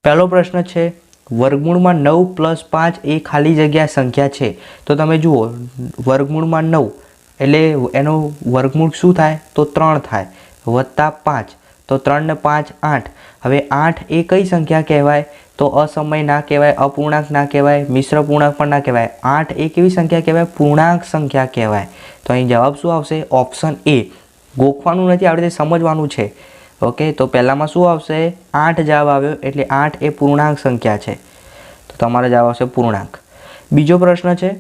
પહેલો પ્રશ્ન છે વર્ગમૂળમાં 9 + 5 એ ખાલી જગ્યા સંખ્યા છે. તો તમે જુઓ વર્ગમૂળમાં 9 એટલે એનો વર્ગમૂળ શું થાય તો 3 થાય +5 તો 3 ને 5 8. હવે 8 એ કઈ સંખ્યા કહેવાય તો અસમય ના કહેવાય, અપૂર્ણાંક ના કહેવાય, મિશ્ર પૂર્ણાંક પણ ના કહેવાય. 8 એ કેવી સંખ્યા કહેવાય પૂર્ણાંક સંખ્યા કહેવાય. તો અહીં જવાબ શું આવશે ઓપ્શન એ. ગોખવાનું નથી, આપણે સમજવાનું છે. ઓકે, તો પહેલામાં શું આવશે 8 જવાબ આવ્યો એટલે 8 એ પૂર્ણાંક સંખ્યા છે. તો તમારો જવાબ આવશે પૂર્ણાંક. બીજો પ્રશ્ન છે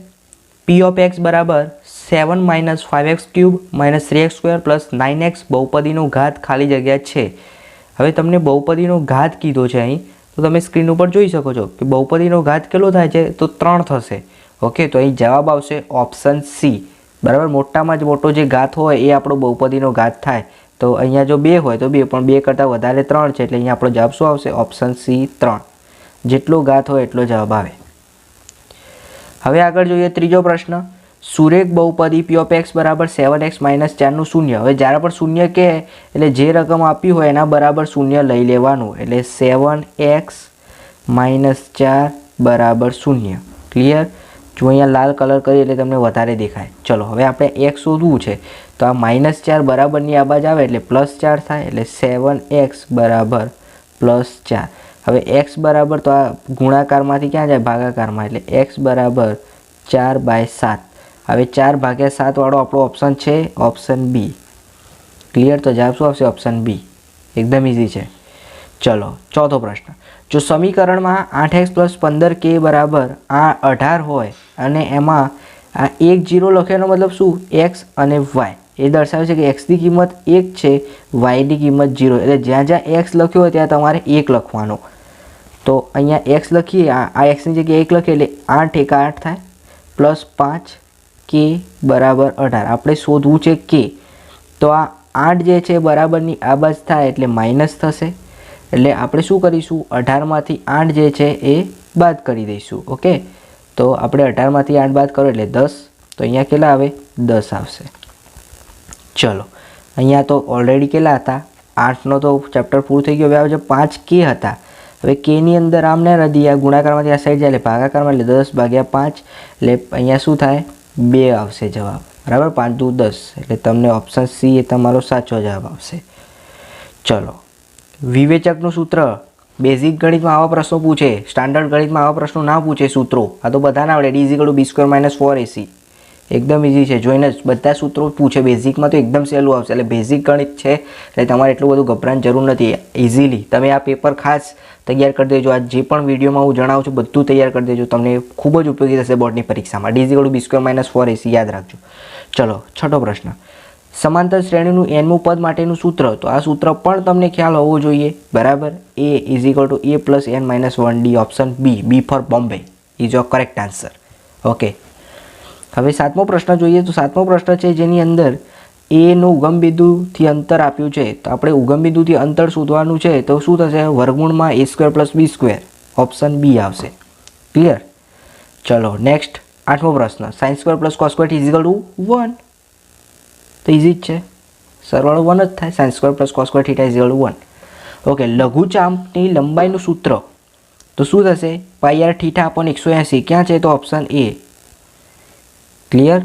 p of x બરાબર 7 - 5x³ - 3x² + 9x બહુપદીનો ઘાત ખાલી જગ્યા છે. હવે તમને બહુપદીનો ઘાત કીધો છે અહીં, તો તમે સ્ક્રીન ઉપર જોઈ શકો છો કે બહુપદીનો ઘાત કેટલો થાય છે તો 3 થશે. ઓકે, તો અહીં જવાબ આવશે ઓપ્શન સી. બરાબર, મોટામાં જ મોટો જે ઘાત હોય એ આપણો બહુપદીનો ઘાત થાય. તો અહીંયા જો 2 હોય તો 2, પણ 2 કરતાં વધારે 3 છે એટલે અહીંયા આપણો જવાબ શું આવશે ઓપ્શન સી 3. જેટલો ઘાત હોય એટલો જવાબ આવે. હવે આગળ જોઈએ ત્રીજો પ્રશ્ન. સુરેખ બહુપદી p of x બરાબર 7x - 4 નું શૂન્ય. હવે જ્યારે પણ શૂન્ય કહે એટલે જે રકમ આપી હોય એના બરાબર શૂન્ય લઈ લેવાનું. એટલે 7x - 4 બરાબર શૂન્ય. ક્લિયર? જો અહીંયા લાલ કલર કરી એટલે તમને વધારે દેખાય. ચલો હવે આપણે x શોધવું છે, તો આ -4 બરાબરની આ બાજુ આવે એટલે +4 થાય. એટલે 7x બરાબર +4. હવે x બરાબર તો આ ગુણાકારમાંથી ક્યાં જાય ભાગાકારમાં, એટલે x બરાબર 4/7. હવે 4/7 વાળો આપણો ઓપ્શન છે ઓપ્શન બી. ક્લિયર? તો જવાબ શું આવશે ઓપ્શન બી. એકદમ ઇઝી છે. ચલો ચોથો પ્રશ્ન. જો સમીકરણમાં 8x + 15k બરાબર 18 હોય અને એમાં આ 1 0 લખેનો મતલબ શું x અને y એ દર્શાવે છે કે x ની કિંમત 1 છે, y ની કિંમત 0. એટલે જ્યાં જ્યાં x લખ્યો હોય ત્યાં તમારે 1 લખવાનો. તો અહીંયા x લખીએ, આ x ની જગ્યાએ 1 લખીએ એટલે 8 × 8 થાય +5k બરાબર 18. આપણે શોધવું છે k. તો આ 8 જે છે બરાબરની આ બાજુ થાય એટલે માઇનસ થશે. એટલે આપણે શું કરીશું 18માંથી 8 જે છે એ બાદ કરી દઈશું. ઓકે, તો આપણે 18માંથી 8 બાદ કરો એટલે 10. તો અહીંયા કેટલા આવે 10 આવશે. ચલો અહીંયા તો ઓલરેડી કેટલા હતા 8નો તો ચેપ્ટર પૂરું થઈ ગયો. હવે આવે છે 5k હતા. હવે k ની અંદર આમને રદી આ ગુણાકારમાંથી આ સાઈડ જાય એટલે ભાગાકારમાં એટલે 10/5. એટલે અહીંયા શું થાય 2 આવશે જવાબ. બરાબર, 5 દુ 10 એટલે તમને ઓપ્શન સી એ તમારો સાચો જવાબ આવશે. ચલો વિવેચકનું સૂત્ર. બેઝિક ગણિતમાં આવા પ્રશ્નો પૂછે, સ્ટાન્ડર્ડ ગણિતમાં આવા પ્રશ્નો ના પૂછે સૂત્રો. આ તો બધાને આવડે. d = b² - 4ac. એકદમ ઇઝી છે, જોઈને જ બધા સૂત્રો પૂછે. બેઝિકમાં તો એકદમ સહેલું આવશે. એટલે બેઝિક ગણિત છે એટલે તમારે એટલું બધું ગભરાવાની જરૂર નથી. ઇઝીલી તમે આ પેપર ખાસ તૈયાર કરી દેજો. આ જે પણ વિડીયોમાં હું જણાવું છું બધું તૈયાર કરી દેજો. તમને ખૂબ જ ઉપયોગી થશે બોર્ડની પરીક્ષામાં. d = b² - 4ac યાદ રાખજો. ચલો છઠ્ઠો પ્રશ્ન. સમાંતર શ્રેણીનું nમું પદ માટેનું સૂત્ર. તો આ સૂત્ર પણ તમને ખ્યાલ હોવો જોઈએ. બરાબર, a = a + n - 1d. Option B, B for Bombay is your correct answer. Okay, હવે સાતમો પ્રશ્ન જોઈએ. તો સાતમો પ્રશ્ન છે જેની અંદર a નું ઉગમ બિંદુથી અંતર આપ્યું છે. તો આપણે ઉગમ બિંદુથી અંતર શોધવાનું છે. તો શું થશે વર્ગમૂળમાં a² + b². ઓપ્શન બી આવશે. ક્લિયર? ચલો નેક્સ્ટ આઠમો પ્રશ્ન. sin² + cos² = 1. તો ઇઝી જ છે, સરવાળો 1 જ થાય. sin² + cos² = 1. ઓકે, લઘુચાપની લંબાઈનું સૂત્ર. તો શું થશે πr/θ/180. ક્યાં છે તો ઓપ્શન એ. ક્લિયર?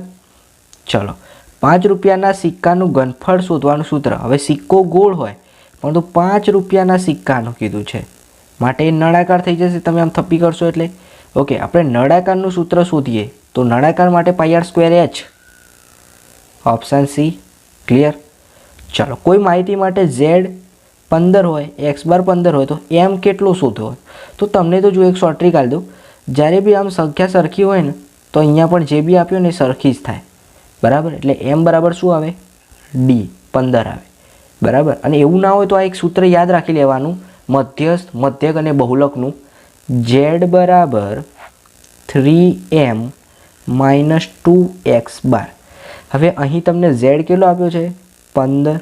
ચલો 5 રૂપિયાના સિક્કાનું ઘનફળ શોધવાનું સૂત્ર. હવે સિક્કો ગોળ હોય પરંતુ 5 રૂપિયાના સિક્કાનું કીધું છે માટે નળાકાર થઈ જશે. તમે આમ થપ્પી કરશો એટલે. ઓકે, આપણે નળાકારનું સૂત્ર શોધીએ તો નળાકાર માટે πr²h. Option C. ક્લિયર? ચલો કોઈ માહિતી માટે z 15 હોય, x બાર 15 હોય તો m કેટલો શોધવો? તો તમને તો જો એક શોર્ટ ટ્રીક આલી દઉં. જ્યારે બી આમ સંખ્યા સરખી હોય ને તો અહીંયા પણ જે બી આપ્યો ને એ સરખી જ થાય. બરાબર, એટલે m બરાબર શું આવે d 15 આવે. બરાબર, અને એવું ના હોય તો આ એક સૂત્ર યાદ રાખી લેવાનું મધ્યસ્થ, મધ્યક અને બહુલકનું. z બરાબર 3m - 2x બાર. હવે અહીં તમને z કેટલો આપ્યો છે 15.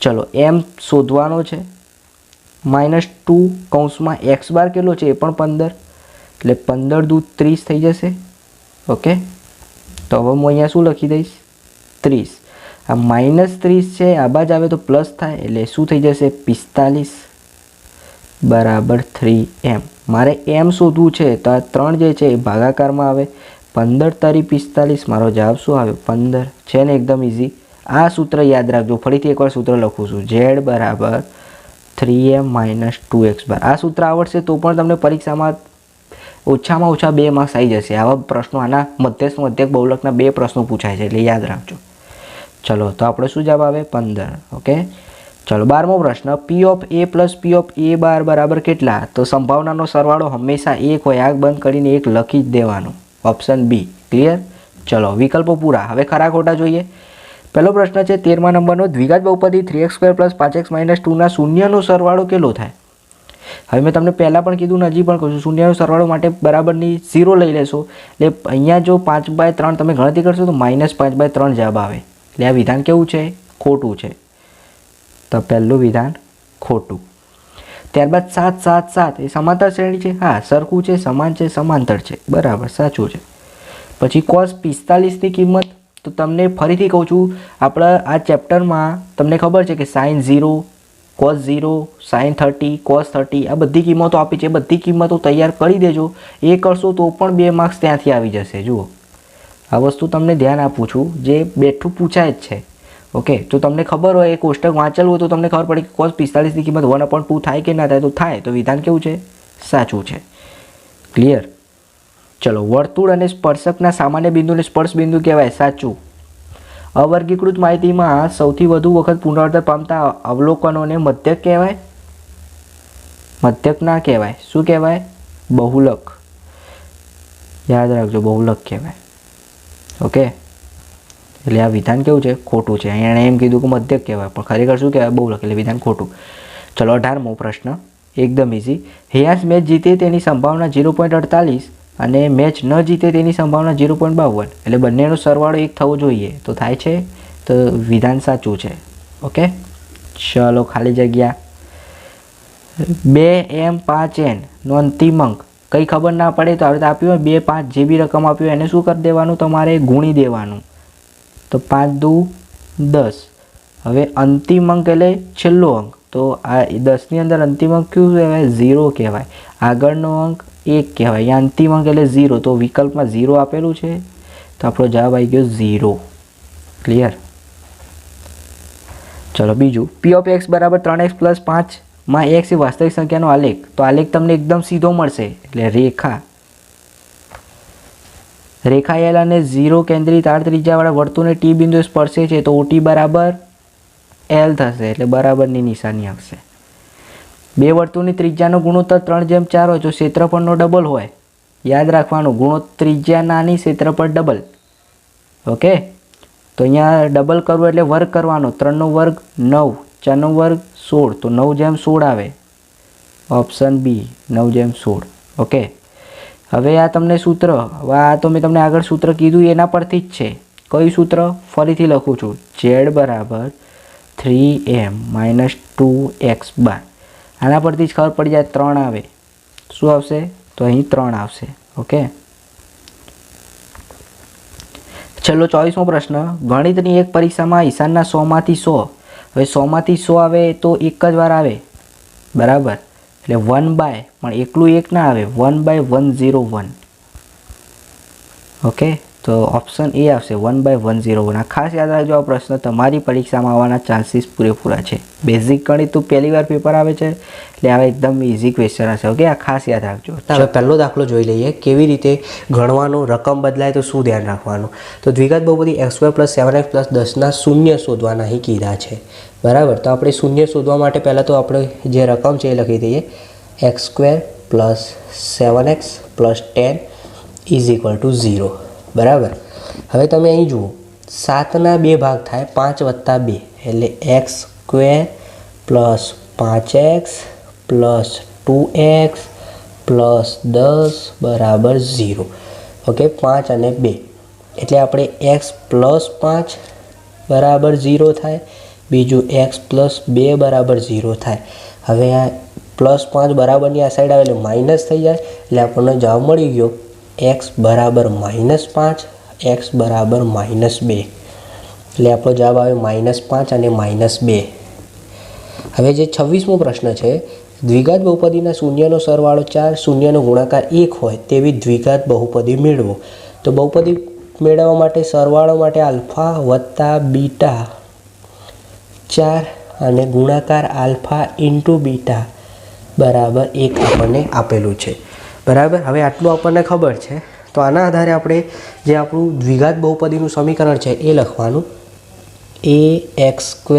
ચલો m શોધવાનો છે -2 કૌંસમાં x બાર કેટલો છે એ પણ 15. એટલે 15 દુ 30 થઈ જશે. ઓકે, તો હવે હું અહીંયા શું લખી દઈશ 30. આ -30 છે, આ બાજુ આવે તો પ્લસ થાય એટલે શું થઈ જશે 45. બરાબર 3m. મારે m શોધવું છે તો આ 3 જે છે એ ભાગાકારમાં આવે. 15 તારી 45. મારો જવાબ શું આવ્યો? 15 છે ને, એકદમ ઇઝી. આ સૂત્ર યાદ રાખજો. ફરીથી એકવાર સૂત્ર લખું છું. z બરાબર 3m - 2x બાર. આ સૂત્ર આવડશે તો પણ તમને પરીક્ષામાં ઓછામાં ઓછા 2 માર્ક્સ આવી જશે. આવા પ્રશ્નો, આના મધ્યક બહુલકના 2 પ્રશ્નો પૂછાય છે, એટલે યાદ રાખજો. ચલો, તો આપણે શું જવાબ આવે? 15. ઓકે, ચલો 12મો પ્રશ્ન. p of a plus p of a બાર બરાબર કેટલા? તો સંભાવનાનો સરવાળો હંમેશા 1 હોય. આગ બંધ કરીને 1 લખી જ દેવાનું. Option B. ક્લિયર? ચલો, વિકલ્પો પૂરા. હવે ખરા ખોટા જોઈએ. પહેલો પ્રશ્ન છે 13મા નંબરનો. દ્વિઘાત બહુપદી 3x² + 5x - 2ના શૂન્યનો સરવાળો કેટલો થાય? હવે મેં તમને પહેલાં પણ કીધું ને હજી પણ કહું છું, શૂન્યનો સરવાળો માટે બરાબરની 0 લઈ લેશો. એટલે અહીંયા જો 5/3 તમે ગણતરી કરશો તો -5/3 જવાબ આવે. એટલે આ વિધાન કેવું છે? ખોટું છે. તો પહેલું વિધાન ખોટું. ત્યારબાદ 7, 7, 7 એ સમાંતર શ્રેણી છે. હા, સરખું છે, સમાન છે, સમાંતર છે. બરાબર, સાચું છે. પછી cos 45ની કિંમત, તો તમને ફરીથી કહું છું, આપણા આ ચેપ્ટરમાં તમને ખબર છે કે sin 0, cos 0, sin 30, cos 30 આ બધી કિંમતો આપી છે. બધી કિંમતો તૈયાર કરી દેજો. એ કરશો તો પણ 2 માર્ક્સ ત્યાંથી આવી જશે. જુઓ, આ વસ્તુ તમને ધ્યાન આપું છું, જે બેઠું પૂછાય જ છે. ઓકે, તો તમને ખબર હોય, એ કોષ્ટક વાંચેલું હોય તો તમને ખબર પડે કે cos 45ની કિંમત 1/2 થાય કે ના થાય? તો થાય. તો વિધાન કેવું છે? સાચું છે. ક્લિયર? ચલો, વર્તુળ અને સ્પર્શકના સામાન્ય બિંદુને સ્પર્શ બિંદુ કહેવાય. સાચું. અવર્ગીકૃત માહિતીમાં સૌથી વધુ વખત પુનરાવર્તન પામતા અવલોકનોને મધ્યક કહેવાય? મધ્યક ના કહેવાય. શું કહેવાય? બહુલક. યાદ રાખજો, બહુલક કહેવાય. ઓકે, એટલે આ વિધાન કેવું છે? ખોટું છે. અહીંયા એણે એમ કીધું કે મધ્યક કહેવાય, પણ ખરેખર શું કહેવાય? બહુલક. એટલે વિધાન ખોટું. ચલો, 18મો પ્રશ્ન. એકદમ ઇઝી. હેયાસ મેચ જીતે તેની સંભાવના 0.48 અને મેચ ન જીતે તેની સંભાવના 0.52. એટલે બંનેનો સરવાળો 1 થવો જોઈએ. તો થાય છે? તો વિધાન સાચું છે. ઓકે, ચલો, ખાલી જગ્યા. 2m 5n નો અંતિમ અંક કંઈ ખબર ના પડે તો આવી રીતે આપ્યું હોય 2, 5 જે બી રકમ આપ્યું હોય એને શું કરી દેવાનું? તમારે ગુણી દેવાનું. તો 5 દુ 10. હવે અંતિમ અંક એટલે છેલ્લો અંક. તો આ 10ની અંદર અંતિમ અંક કયું કહેવાય? 0 કહેવાય. આગળનો અંક 1 કહેવાય. અહીંયા અંતિમ અંક એટલે 0. તો વિકલ્પમાં 0 આપેલું છે, તો આપણો જવાબ આવી ગયો 0. ક્લિયર? ચલો, બીજું. p ઓફ x બરાબર 3x + 5 માં x એ વાસ્તવિક સંખ્યાનો આલેખ. તો આલેખ તમને એકદમ સીધો મળશે. એટલે રેખા L અને 0 કેન્દ્રિત આડ ત્રિજ્યાવાળા વર્તુળને t બિંદુએ સ્પર્શે છે તો OT બરાબર L થશે. એટલે બરાબરની નિશાની આવશે. બે વર્તુળની ત્રિજ્યાનો ગુણોત્તર 3/4 હોય તો ક્ષેત્રફળનો ડબલ હોય. યાદ રાખવાનું, ત્રિજ્યા નાની, ક્ષેત્રફળ ડબલ. ઓકે, તો અહીંયા ડબલ કરવું એટલે વર્ગ કરવાનો. 3નો વર્ગ 9, 4નો વર્ગ 16, તો 9/16 આવે. Option B, 9/16. ઓકે, હવે આ તમને સૂત્ર, આ તો મેં તમને આગળ સૂત્ર કીધું એના પરથી જ છે. કયું સૂત્ર? ફરીથી લખું છું. z બરાબર 3m - 2x બાર. આના પરથી જ ખબર પડી જાય. 3 આવે. શું આવશે? તો અહીં 3 આવશે. ઓકે, છેલ્લો 24મો પ્રશ્ન. ગણિતની એક પરીક્ષામાં ઈશાનના 100માંથી 100. હવે 100માંથી 100 આવે તો એક જ વાર આવે. બરાબર, એટલે 1/, પણ એકલું 1 ના આવે. 1/101. ઓકે, તો ઓપ્શન એ આવશે, 1/101. આ ખાસ યાદ રાખજો. આ પ્રશ્ન તમારી પરીક્ષામાં આવવાના ચાન્સીસ પૂરેપૂરા છે. બેઝિક ગણિત તો પહેલી વાર પેપર આવે છે, એટલે આવા એકદમ ઇઝી ક્વેશ્ચન હશે. ઓકે, આ ખાસ યાદ રાખજો. હવે પહેલો દાખલો જોઈ લઈએ. કેવી રીતે ગણવાનું, રકમ બદલાય તો શું ધ્યાન રાખવાનું. તો દ્વિઘાત બહુપદી x² + 7x + 10ના શૂન્ય શોધવાના અહીં કીધા છે. બરાબર, તો આપણે શૂન્ય શોધવા માટે પહેલાં તો આપણે જે રકમ છે એ લખી દઈએ. x² + 7x + 10 = 0. બરાબર, હવે તમે અહીં જુઓ, 7ના 2 ભાગ થાય, 5 + 2 એટલે x² + 5x + 2x + 10 = 0. ઓકે, 5 અને 2 એટલે આપણે x + 5 = 0 થાય. બીજું x + 2 = 0 થાય. હવે આ +5 બરાબરની આ સાઈડ આવે એટલે માઇનસ થઈ જાય. એટલે આપણને જવાબ મળી ગયો x બરાબર -5, x બરાબર -2. એટલે આપણો જવાબ આવે -5 અને -2. હવે જે 26મો પ્રશ્ન છે, દ્વિઘાત બહુપદીના શૂન્યનો સરવાળો 4 શૂન્યનો ગુણાકાર 1 હોય તેવી દ્વિઘાત બહુપદી મેળવો. તો બહુપદી મેળવવા માટે સરવાળો માટે આલ્ફા વત્તા બીટા 4 અને ગુણાકાર આલ્ફા ઇન્ટુ બીટા બરાબર 1 આપણને આપેલું છે. બરાબર, હવે આટલું આપણને ખબર છે. તો આના આધારે આપણે જે આપણું દ્વિઘાત બહુપદીનું સમીકરણ છે એ લખવાનું ax²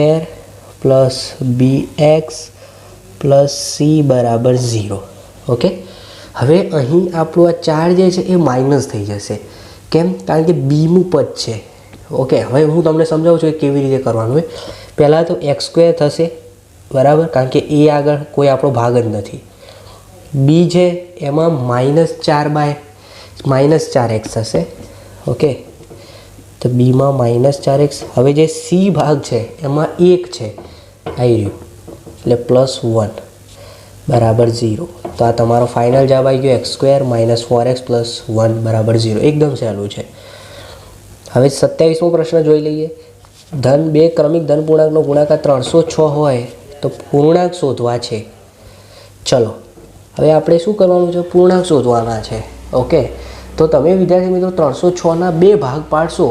plus bx plus c બરાબર 0. ઓકે, હવે અહીં આપણું આ 4 જે છે એ માઇનસ થઈ જશે. કેમ? કારણ કે બીનું પદ છે. ઓકે, હવે હું તમને સમજાવું છું કે કેવી રીતે કરવાનું હોય. પહેલાં તો x² થશે બરાબર, કારણ કે એ આગળ કોઈ આપણો ભાગ જ નથી. બી છે એમાં -4x થશે. ઓકે, તો બીમાં -4x. હવે જે સી ભાગ છે એમાં 1 છે આવી રહ્યું એટલે +1 બરાબર 0. તો આ તમારો ફાઇનલ જવાબ આવી ગયો x² - 4x + 1 બરાબર 0. એકદમ સહેલું છે. હવે 27મો પ્રશ્ન જોઈ લઈએ. ધન 2 ક્રમિક ધન પૂર્ણાંકનો ગુણાકાર 306 હોય તો પૂર્ણાંક શોધવા છે. ચલો હવે આપણે શું કરવાનું છે? પૂર્ણાંક શોધવાના છે. ઓકે, તો તમે વિદ્યાર્થી મિત્રો 306ના 2 ભાગ પાડશો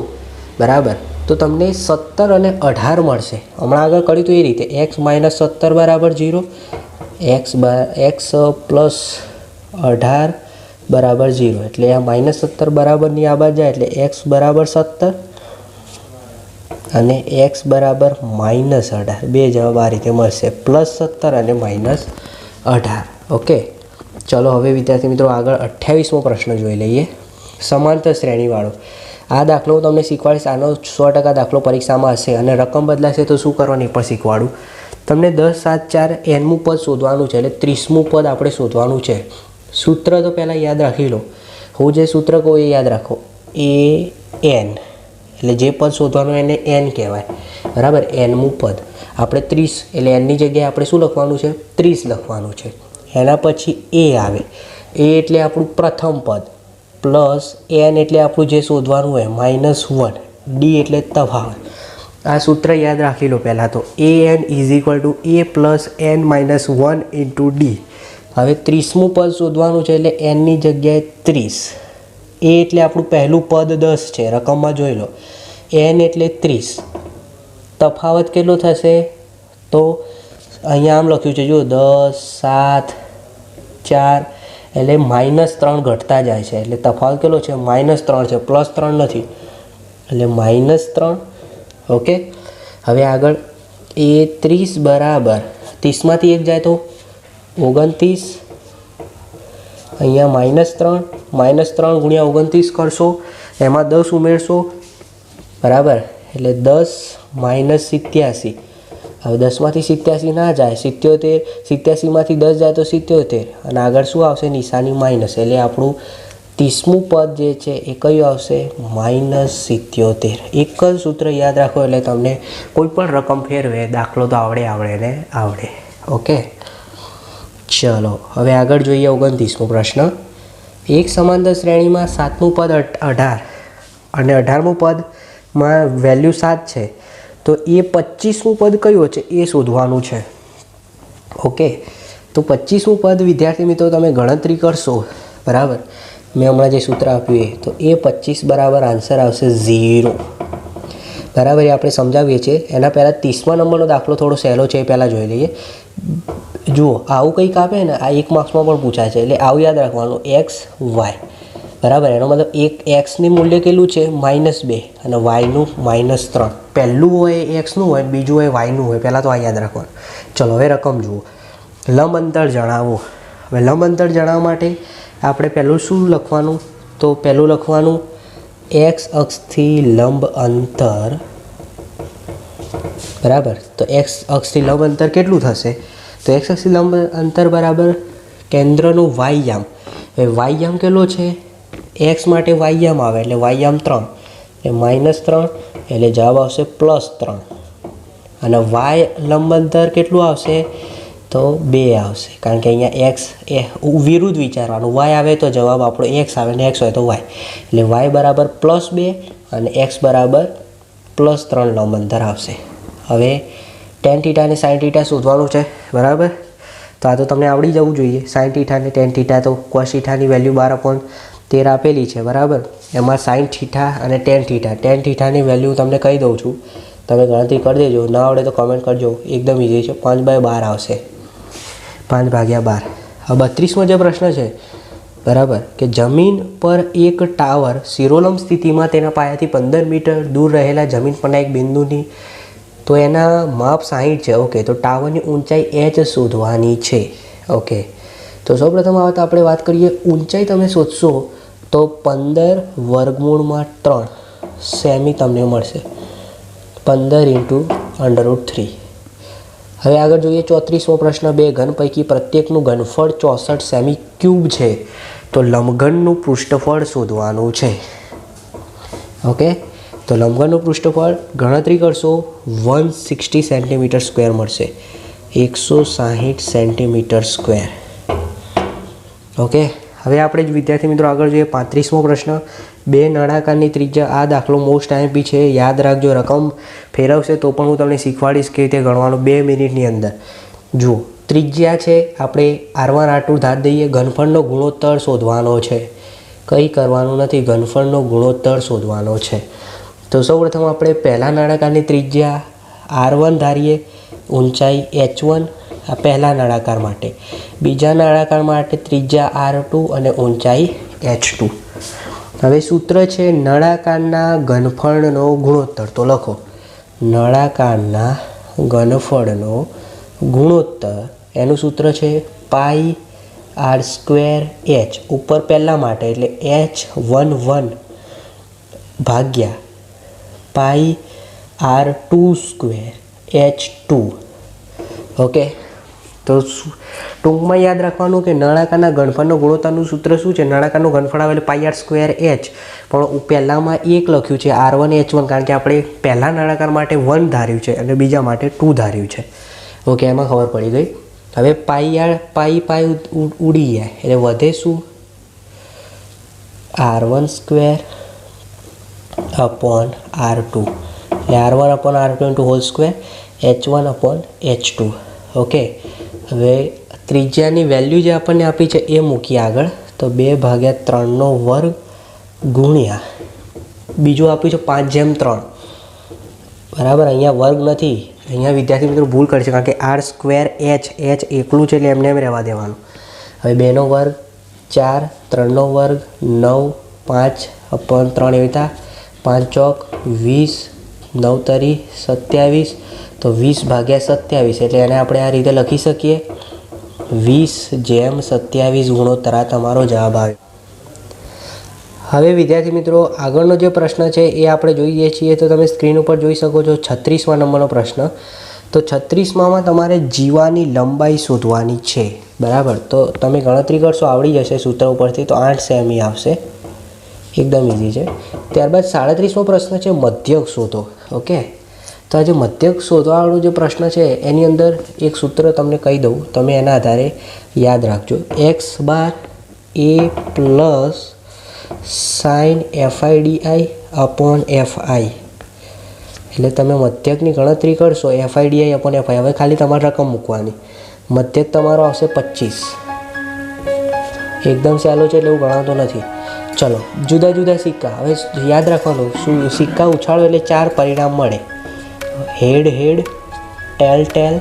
બરાબર, તો તમને 17 અને 18 મળશે. હમણાં આગળ કર્યું તો એ રીતે x - 17 બરાબર 0, x પ્લસ 18 બરાબર 0. એટલે આ -17 બરાબરની આ બાજુ જાય એટલે x બરાબર 17 અને x બરાબર -18. બે જવાબ આ રીતે મળશે, +17 અને -18. ઓકે, ચલો હવે વિદ્યાર્થી મિત્રો આગળ 28મો પ્રશ્ન જોઈ લઈએ. સમાંતર શ્રેણીવાળો આ દાખલો હું તમને શીખવાડીશ. આનો 100% દાખલો પરીક્ષામાં હશે અને રકમ બદલાશે તો શું કરવાનું એ પણ શીખવાડું તમને. 10, 7, 4 nમું પદ શોધવાનું છે એટલે 30મું પદ આપણે શોધવાનું છે. સૂત્ર તો પહેલાં યાદ રાખી લો. હું જે સૂત્ર કહું એ યાદ રાખો. an એટલે જે પદ શોધવાનું એને n કહેવાય બરાબર. nમું પદ આપણે 30 એટલે nની જગ્યાએ આપણે શું લખવાનું છે? 30 લખવાનું છે. એના પછી a આવે. a એટલે આપણું પ્રથમ પદ, પ્લસ n એટલે આપણું જે શોધવાનું હોય -1, d એટલે તફાવત. આ સૂત્ર યાદ રાખી લો પહેલાં તો. an = a plus n - 1 into d. હવે 30મું પદ શોધવાનું છે એટલે nની જગ્યાએ 30. a એટલે આપણું પહેલું પદ 10 છે, રકમમાં જોઈ લો. n એટલે 30. તફાવત કેટલો થશે? તો અહીંયા આમ લખ્યું છે જો 10, 7, 4 એટલે -3 ઘટતા જાય છે. એટલે તફાવત કેટલો છે? -3 છે, +3 નથી એટલે -3. ઓકે, હવે આગળ એ 30 બરાબર 30માંથી 1 જાય તો 29. અહીંયા -3 ગુણ્યા 29 કરશો એમાં 10 ઉમેરશો બરાબર એટલે 10 - 87. હવે 10માંથી 87 ના જાય, 77. 87માંથી 10 જાય તો 77 અને આગળ શું આવશે? નિશાની માઇનસ. એટલે આપણું 30મું પદ જે છે એ કયું આવશે? -77. એક જ સૂત્ર યાદ રાખો એટલે તમને કોઈ પણ રકમ ફેરવે દાખલો તો આવડે. ઓકે, ચલો હવે આગળ જોઈએ 29મો પ્રશ્ન. એક સમાંતર શ્રેણીમાં 7મું પદ 18 અને 18મું પદમાં વેલ્યુ 7 છે તો એ 25મું પદ કયું છે એ શોધવાનું છે. ઓકે, તો 25મું પદ વિદ્યાર્થી મિત્રો તમે ગણતરી કરશો બરાબર, મેં હમણાં જે સૂત્ર આપ્યું એ, તો એ 25 બરાબર આન્સર આવશે 0 બરાબર. એ આપણે સમજાવીએ છીએ. એના પહેલાં 30મા નંબરનો દાખલો થોડો સહેલો છે એ પહેલાં જોઈ લઈએ. જુઓ આવું કંઈક આપે ને, આ 1 માર્ક્સમાં પણ પૂછાય છે એટલે આવું યાદ રાખવાનું x y બરાબર. એનો મતલબ એક એક્સની મૂલ્ય કેટલું છે? -2 અને વાયનું -3. પહેલું હોય એક્સનું હોય, બીજું હોય વાયનું હોય. પહેલાં તો આ યાદ રાખવાનું. ચલો હવે રકમ જુઓ. લંબ અંતર જણાવો. હવે લંબ અંતર જણાવવા માટે આપણે પહેલું શું લખવાનું? તો પહેલું લખવાનું x અક્ષથી લંબ અંતર બરાબર. તો x અક્ષથી લંબ અંતર કેટલું થશે? તો x અક્ષથી લંબ અંતર બરાબર કેન્દ્રનું વાયયામ. હવે વાયયામ કેટલો છે? x માટે વાયયામ આવે એટલે વાયયામ 3 એટલે -3 એટલે જવાબ આવશે +3. અને y લંબ અંતર કેટલું આવશે? તો 2 આવશે, કારણ કે અહીંયા x એ વિરુદ્ધ વિચારવાનું. y આવે તો જવાબ આપણો x આવે ને x હોય તો y. એટલે y બરાબર +2 અને x બરાબર +3 લંબ અંતર આવશે. હવે tan θ અને sin θ શોધવાનું છે બરાબર. તો આ તો તમને આવડી જવું જોઈએ. સાઇન થીટા અને ટેન થીટા તો કોસ થીટાની વેલ્યુ 12/13 આપેલી છે બરાબર. એમાં સાઇન થીટા અને ટેન થીટાની વેલ્યુ તમને કહી દઉં છું, તમે ગણતરી કરી દેજો. ના આવડે તો કમેન્ટ કરજો, એકદમ ઇઝી છે. 5/12 આવશે, 5/12. હવે 32મો જે પ્રશ્ન છે બરાબર, કે જમીન પર એક ટાવર શિરોલંબ સ્થિતિમાં તેના પાયાથી 15 મીટર દૂર રહેલા જમીન પરના એક બિંદુની, તો એના માપ 60 છે. ઓકે, તો ટાવરની ઊંચાઈ h શોધવાની છે. ઓકે, તો સૌપ્રથમ આ આપણે વાત કરીએ ઊંચાઈ. તમે શોધશો તો 15√3 સેમી તમને મળશે, 15 × √3. હવે આગળ જોઈએ 34મો પ્રશ્ન. બે ઘન પૈકી પ્રત્યેકનું ઘનફળ 64 સેમી ક્યુબ છે, તો લંબઘનનું પૃષ્ઠફળ શોધવાનું છે. ઓકે, તો લંબઘનનું પૃષ્ઠફળ ગણતરી કરશો 160 સેન્ટીમીટર સ્ક્વેર મળશે, 160 સેન્ટીમીટર સ્ક્વેર. ઓકે, હવે આપણે જ વિદ્યાર્થી મિત્રો આગળ જોઈએ 35મો પ્રશ્ન. બે નળાકારની ત્રિજ્યા. આ દાખલો મોસ્ટ આઈએમપી છે, યાદ રાખજો. રકમ ફેરવશે તો પણ હું તમને શીખવાડીશ કે રીતે ગણવાનું 2 મિનિટની અંદર. જુઓ, ત્રિજ્યા છે, આપણે R1 R2 ધાર દઈએ. ઘનફળનો ગુણોત્તર શોધવાનો છે, કંઈ કરવાનું નથી, ઘનફળનો ગુણોત્તર શોધવાનો છે. તો સૌપ્રથમ આપણે પહેલા નળાકારની ત્રિજ્યા R1 ધારીએ, ઊંચાઈ h1 આ પહેલા નળાકાર માટે. બીજા નળાકાર માટે ત્રિજ્યા R2 અને ઊંચાઈ h2. હવે સૂત્ર છે નળાકારના ઘનફળનો ગુણોત્તર. તો લખો નળાકારના ઘનફળનો ગુણોત્તર, એનું સૂત્ર છે πr²h. ઉપર પહેલા માટે એટલે h11 ભાગ્યા πr2² h2. ઓકે, તો ટૂંકમાં યાદ રાખવાનું કે નળાકારના ઘનફળનો ગુણોત્તરનું સૂત્ર શું છે? નળાકારનું ઘનફળ આવે πr²h, પણ પહેલામાં 1 લખ્યું છે R1 H1, કારણ કે આપણે પહેલા નળાકાર માટે 1 ધાર્યું છે અને બીજા માટે 2 ધાર્યું છે. ઓકે, એમાં ખબર પડી ગઈ. હવે પાઈ ઉડી જાય એટલે વધે શું? R1² upon R2, એટલે R1/R2 H1/H2. ઓકે, હવે ત્રિજ્યાની વેલ્યુ જે આપણને આપી છે એ મૂકી આગળ. તો 2/3² ગુણ્યા બીજું આપ્યું છે 5/3 બરાબર. અહીંયા વર્ગ નથી, અહીંયા વિદ્યાર્થી મિત્રો ભૂલ કરશે, કારણ કે R²h એકલું છે એટલે એમને એમ રહેવા દેવાનું. હવે 2નો વર્ગ 4, 3નો વર્ગ 9, 5/3 એવી રીતે 5 ચોક 20, 9 તરી 27, તો 20/27, એટલે એને આપણે આ રીતે લખી શકીએ 20/27 ગુણોત્તર. આ તમારો જવાબ આવ્યો. હવે વિદ્યાર્થી મિત્રો આગળનો જે પ્રશ્ન છે એ આપણે જોઈએ છીએ, તો તમે સ્ક્રીન ઉપર જોઈ શકો છો 36મા નંબરનો પ્રશ્ન. તો 36માં તમારે જીવાની લંબાઈ શોધવાની છે બરાબર. તો તમે ગણતરી કરશો, આવડી જશે સૂત્ર ઉપરથી, તો 8 સેમી આવશે, એકદમ ઇઝી છે. ત્યારબાદ 37મો પ્રશ્ન છે મધ્યક શોધો. ઓકે, તો આ જે મધ્યક શોધવાવાળો જે પ્રશ્ન છે એની અંદર એક સૂત્ર તમને કહી દઉં, તમે એના આધારે યાદ રાખજો. x bar a plus sign FIDI upon FI. એટલે તમે મધ્યકની ગણતરી કરશો FIDI અપોન FI. હવે ખાલી તમારે રકમ મૂકવાની. મધ્યક તમારો આવશે 25. એકદમ સહેલો છે એટલે એવું ગણાતો નથી. ચલો, જુદા જુદા સિક્કા. હવે યાદ રાખવાનું, સિક્કા ઉછાળો એટલે 4 પરિણામ મળે. હેડ હેડ, ટેલ ટેલ,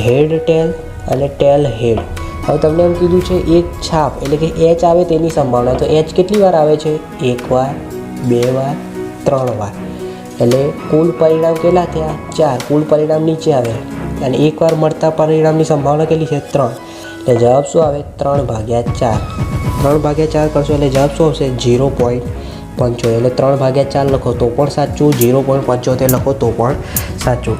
હેડ ટેલ અને ટેલ હેડ. હવે તમને એમ કીધું છે એક છાપ એટલે કે h આવે તેની સંભાવના. તો h કેટલી વાર આવે છે? 1 વાર, 2 વાર, 3 વાર. એટલે કુલ પરિણામ કેટલા થયા? 4. કુલ પરિણામ નીચે આવે અને 1 વાર મળતા પરિણામની સંભાવના કેટલી છે? 3. એટલે જવાબ શું આવે? 3/4. 3/4 કરશો એટલે જવાબ શું આવશે? 0.75. એટલે 3/4 લખો તો પણ સાચું, 0.75 લખો તો પણ સાચું.